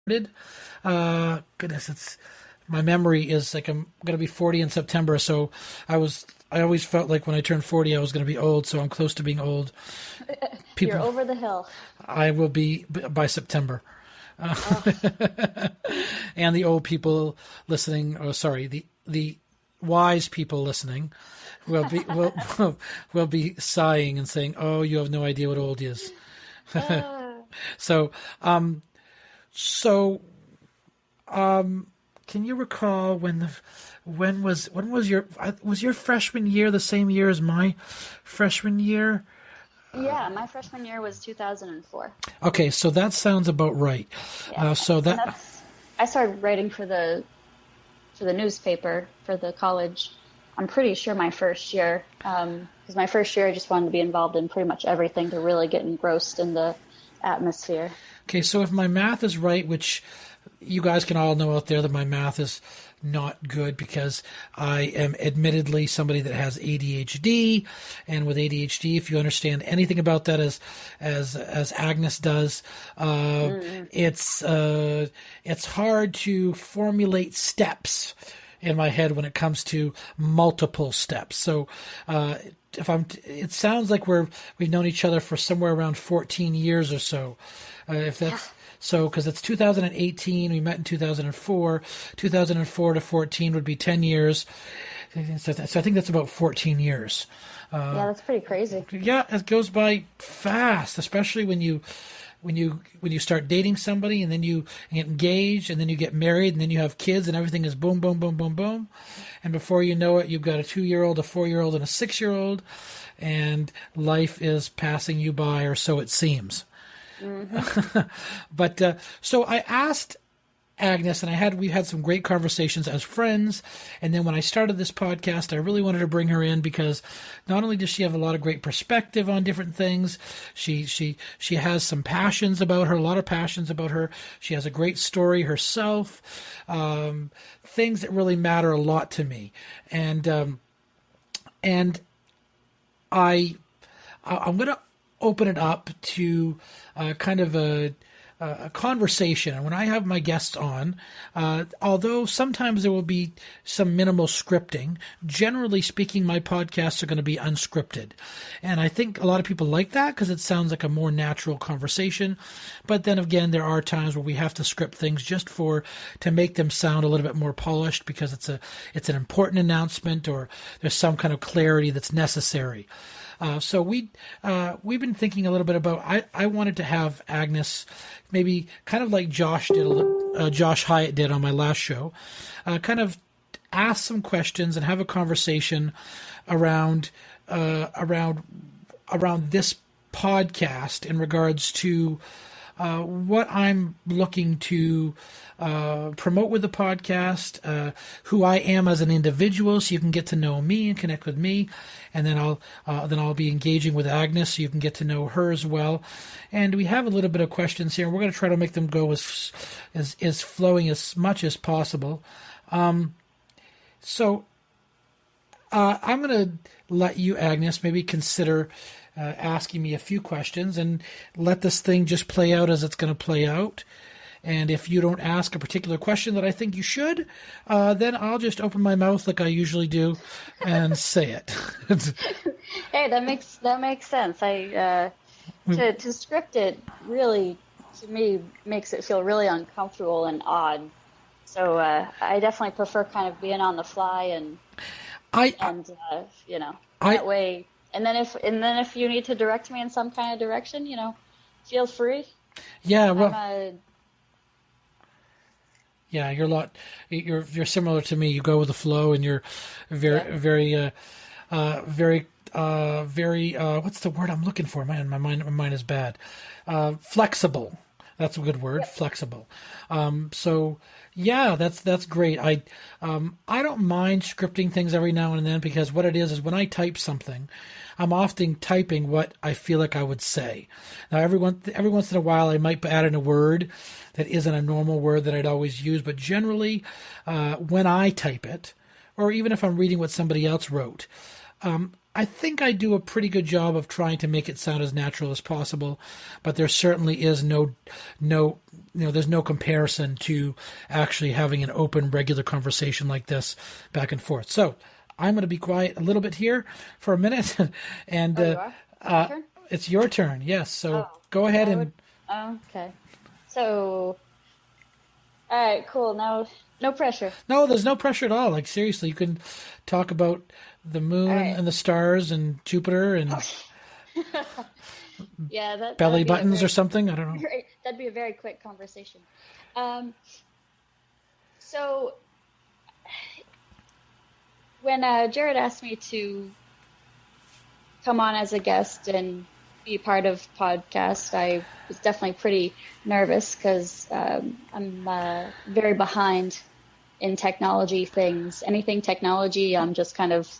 Goodness, it's my memory is like I'm going to be 40 in September. So I always felt like when I turned 40, I was going to be old. So I'm close to being old. You're People, over the hill. I will be by September. Oh, And the old people listening, oh, sorry, the wise people listening will be will be sighing and saying, "Oh, you have no idea what old is." uh, So, um, so can you recall when was your freshman year the same year as my freshman year? yeah, my freshman year was 2004. Okay, so that sounds about right. Yeah, So and that that's I started writing for the newspaper for the college. I'm pretty sure my first year, because my first year I just wanted to be involved in pretty much everything to really get engrossed in the atmosphere. okay, so if my math is right, which you guys can all know out there that my math is not good because I am admittedly somebody that has ADHD, and with ADHD, if you understand anything about that as Agnes does, it's hard to formulate steps in my head when it comes to multiple steps. So it sounds like we've known each other for somewhere around 14 years or so. If that's so, because it's 2018, we met in 2004. 2004 to 14 would be 10 years. So I think that's about 14 years. Yeah, that's pretty crazy. Yeah, it goes by fast, especially when you start dating somebody and then you get engaged and then you get married and then you have kids and everything is boom, boom, boom, boom, boom. And before you know it, you've got a 2-year-old, a 4-year-old, and a 6-year-old, and life is passing you by, or so it seems. But so I asked Agnes, and we had some great conversations as friends. And then when I started this podcast, I really wanted to bring her in because not only does she have a lot of great perspective on different things, she has some passions about her, a lot of passions about her. She has a great story herself, things that really matter a lot to me. And I'm going to open it up to kind of a conversation. And when I have my guests on, although sometimes there will be some minimal scripting, generally speaking, my podcasts are going to be unscripted. And I think a lot of people like that because it sounds like a more natural conversation. But then again, there are times where we have to script things just to make them sound a little bit more polished because it's an important announcement or there's some kind of clarity that's necessary. So we've been thinking a little bit about. I wanted to have Agnes, maybe kind of like Josh Hyatt did on my last show, kind of ask some questions and have a conversation around this podcast in regards to what I'm looking to promote with the podcast, who I am as an individual, so you can get to know me and connect with me, and then I'll be engaging with Agnes, so you can get to know her as well. And we have a little bit of questions here. We're going to try to make them go as flowing as much as possible. So I'm going to let you, Agnes, maybe consider asking me a few questions and let this thing just play out as it's going to play out. And if you don't ask a particular question that I think you should, then I'll just open my mouth like I usually do and say it. Hey, that makes sense. To script it really, to me, makes it feel really uncomfortable and odd. So I definitely prefer kind of being on the fly and that way. And then if you need to direct me in some kind of direction, feel free. Yeah, well. Yeah, you're similar to me. You go with the flow, and you're very what's the word I'm looking for? Man, my mind is bad. Flexible. That's a good word. Yep. Flexible. So yeah, that's great. I don't mind scripting things every now and then because what it is when I type something, I'm often typing what I feel like I would say. Now every once in a while I might add in a word that isn't a normal word that I'd always use, but generally when I type it, or even if I'm reading what somebody else wrote, I think I do a pretty good job of trying to make it sound as natural as possible, but there certainly is there's no comparison to actually having an open, regular conversation like this back and forth. So I'm going to be quiet a little bit here for a minute, and you are? My turn? it's your turn. Yes, so Oh, go ahead okay. So, all right, cool. Now, no pressure. No, there's no pressure at all. Like seriously, you can talk about the moon All right. and the stars and Jupiter and Yeah, belly that'd be buttons or something. I don't know. that'd be a very quick conversation. Um, so when Jared asked me to come on as a guest and be part of podcast, I was definitely pretty nervous because I'm very behind in technology things. Anything technology, I'm just kind of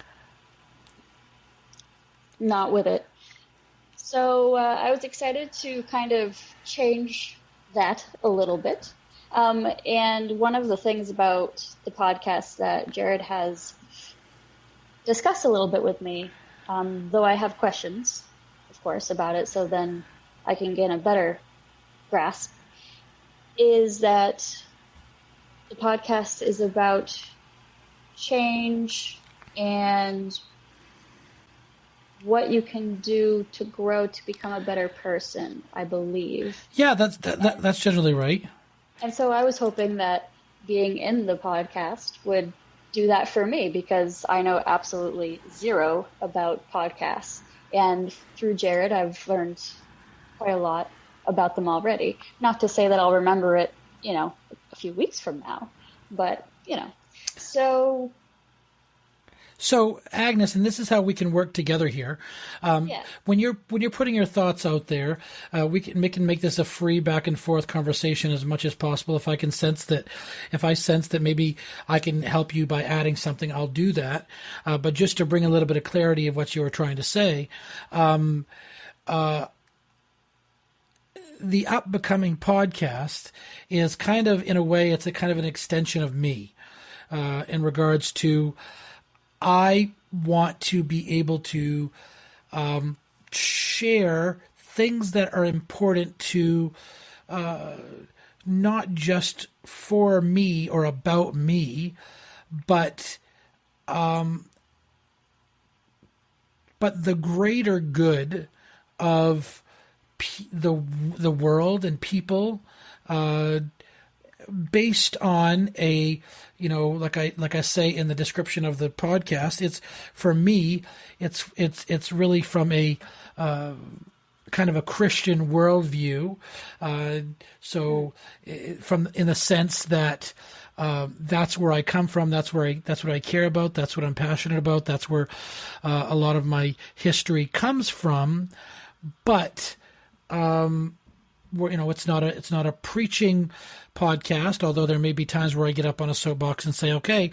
not with it. So I was excited to kind of change that a little bit. And one of the things about the podcast that Jared has discussed a little bit with me, though I have questions, of course, about it, so then I can gain a better grasp, is that the podcast is about change and what you can do to grow to become a better person, I believe. Yeah, that's generally right. And so I was hoping that being in the podcast would do that for me because I know absolutely zero about podcasts. And through Jared, I've learned quite a lot about them already. Not to say that I'll remember it, a few weeks from now, but, so... So, Agnes, and this is how we can work together here. When you're putting your thoughts out there, we can make this a free back and forth conversation as much as possible. If I sense that maybe I can help you by adding something, I'll do that. But just to bring a little bit of clarity of what you were trying to say, the UPbecoming podcast is kind of, in a way, it's a kind of an extension of me in regards to. I want to be able to share things that are important to not just for me or about me, but the greater good of the world and people, based on a, like I say in the description of the podcast, it's for me, it's really from a kind of a Christian worldview. So in the sense that that's where I come from. That's what I care about. That's what I'm passionate about. That's where a lot of my history comes from. But it's not a preaching podcast, although there may be times where I get up on a soapbox and say, okay,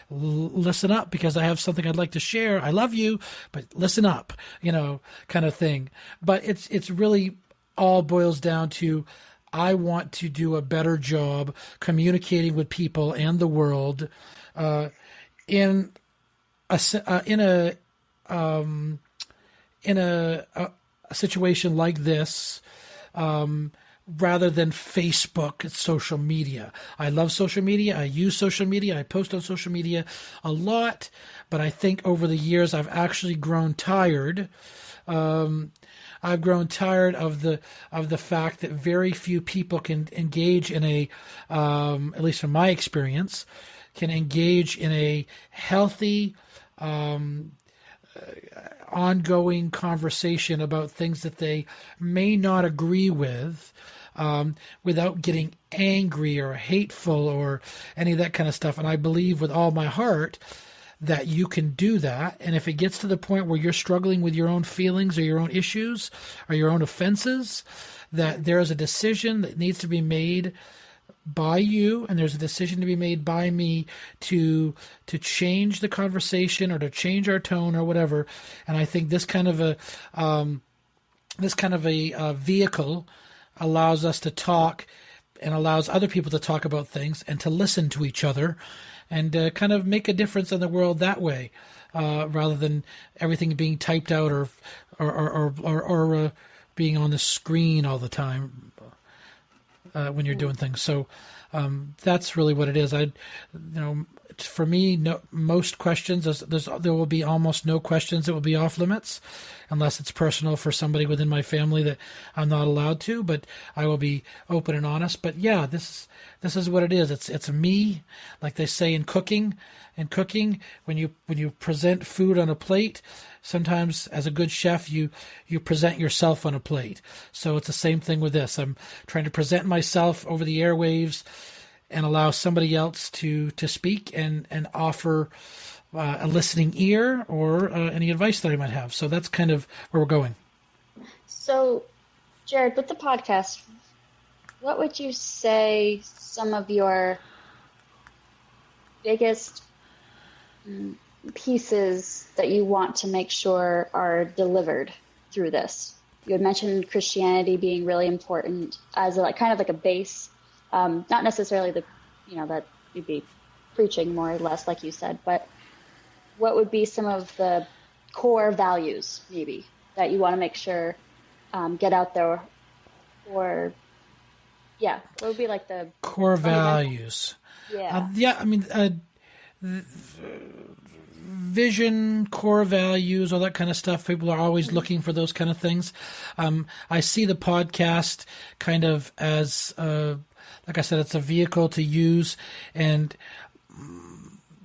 listen up because I have something I'd like to share. I love you, but listen up, kind of thing. But it's really all boils down to, I want to do a better job communicating with people and the world, in a situation like this, rather than Facebook, social media. I love social media. I use social media. I post on social media a lot, but I think over the years I've actually grown tired. I've grown tired of the fact that very few people can engage in at least from my experience, can engage in a healthy, ongoing conversation about things that they may not agree with, without getting angry or hateful or any of that kind of stuff. And I believe with all my heart that you can do that. And if it gets to the point where you're struggling with your own feelings or your own issues or your own offenses, that there is a decision that needs to be made by you, and there's a decision to be made by me to change the conversation or to change our tone or whatever. And I think this kind of a vehicle allows us to talk and allows other people to talk about things and to listen to each other and kind of make a difference in the world that way, rather than everything being typed out or being on the screen all the time when you're doing things. So that's really what it is. For me, most questions, there will be almost no questions that will be off limits, unless it's personal for somebody within my family that I'm not allowed to. But I will be open and honest. But yeah, this is what it is. It's me, like they say in cooking. In cooking, when you present food on a plate, sometimes as a good chef, you present yourself on a plate. So it's the same thing with this. I'm trying to present myself over the airwaves and allow somebody else to speak and offer a listening ear or any advice that I might have. So that's kind of where we're going. So, Jared, with the podcast, what would you say some of your biggest pieces that you want to make sure are delivered through this? You had mentioned Christianity being really important as kind of like a base. Not necessarily that you'd be preaching more or less, like you said, but what would be some of the core values maybe that you want to make sure get out there? Or what would be like the core values? Vision, core values, all that kind of stuff. People are always looking for those kind of things. I see the podcast kind of as like I said, it's a vehicle to use, and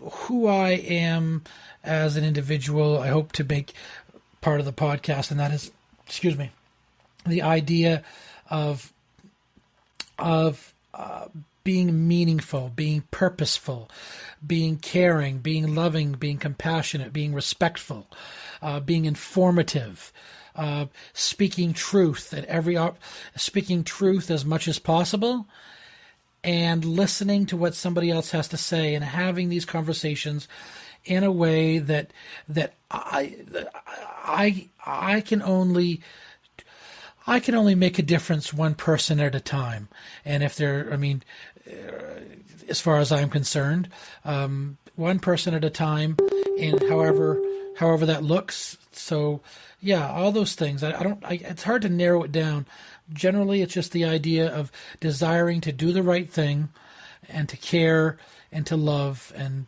who I am as an individual, I hope to make part of the podcast, and that is, the idea of being meaningful, being purposeful, being caring, being loving, being compassionate, being respectful, being informative, speaking truth speaking truth as much as possible, and listening to what somebody else has to say, and having these conversations in a way that I can only make a difference one person at a time. And if as far as I'm concerned, one person at a time, and however that looks. So yeah, all those things. It's hard to narrow it down. Generally, it's just the idea of desiring to do the right thing and to care and to love and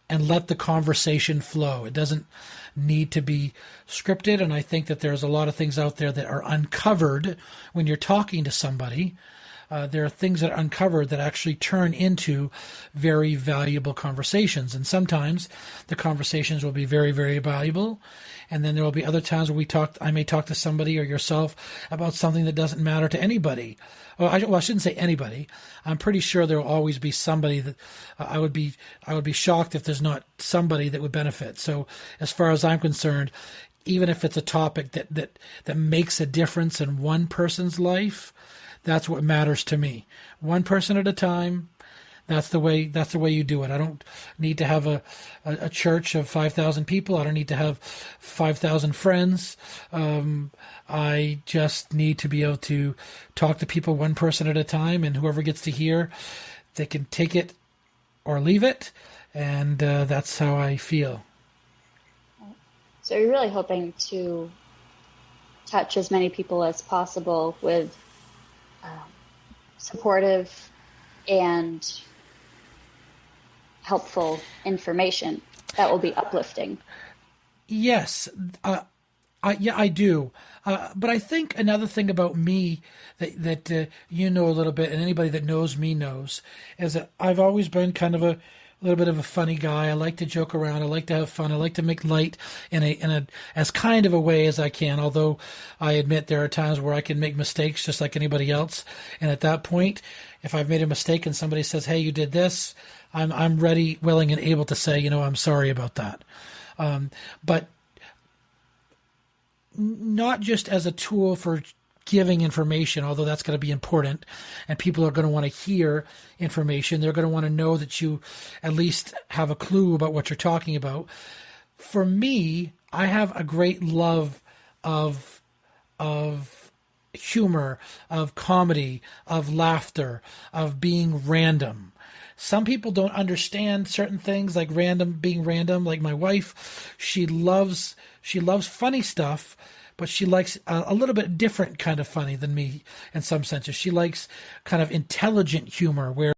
let the conversation flow. It doesn't need to be scripted, and I think that there's a lot of things out there that are uncovered when you're talking to somebody. There are things that are uncovered that actually turn into very valuable conversations. And sometimes the conversations will be very, very valuable. And then there will be other times where I may talk to somebody or yourself about something that doesn't matter to anybody. Well, I shouldn't say anybody. I'm pretty sure there will always be somebody that I would be shocked if there's not somebody that would benefit. So as far as I'm concerned, even if it's a topic that makes a difference in one person's life, that's what matters to me. One person at a time. That's the way you do it. I don't need to have a church of 5,000 people. I don't need to have 5,000 friends. I just need to be able to talk to people one person at a time, and whoever gets to hear, they can take it or leave it, and that's how I feel. So you're really hoping to touch as many people as possible with supportive and helpful information that will be uplifting. Yes, I do. But I think another thing about me that you know a little bit, and anybody that knows me knows, is that I've always been kind of a little bit of a funny guy. I like to joke around. I like to have fun. I like to make light in a as kind of a way as I can. Although I admit there are times where I can make mistakes just like anybody else. And at that point, if I've made a mistake and somebody says, "Hey, you did this," I'm ready, willing, and able to say, I'm sorry about that. But not just as a tool for giving information, although that's going to be important, and people are going to want to hear information. They're going to want to know that you at least have a clue about what you're talking about. For me, I have a great love of humor, of comedy, of laughter, of being random. Some people don't understand certain things like being random. Like my wife, she loves funny stuff, but she likes a little bit different kind of funny than me in some senses. She likes kind of intelligent humor where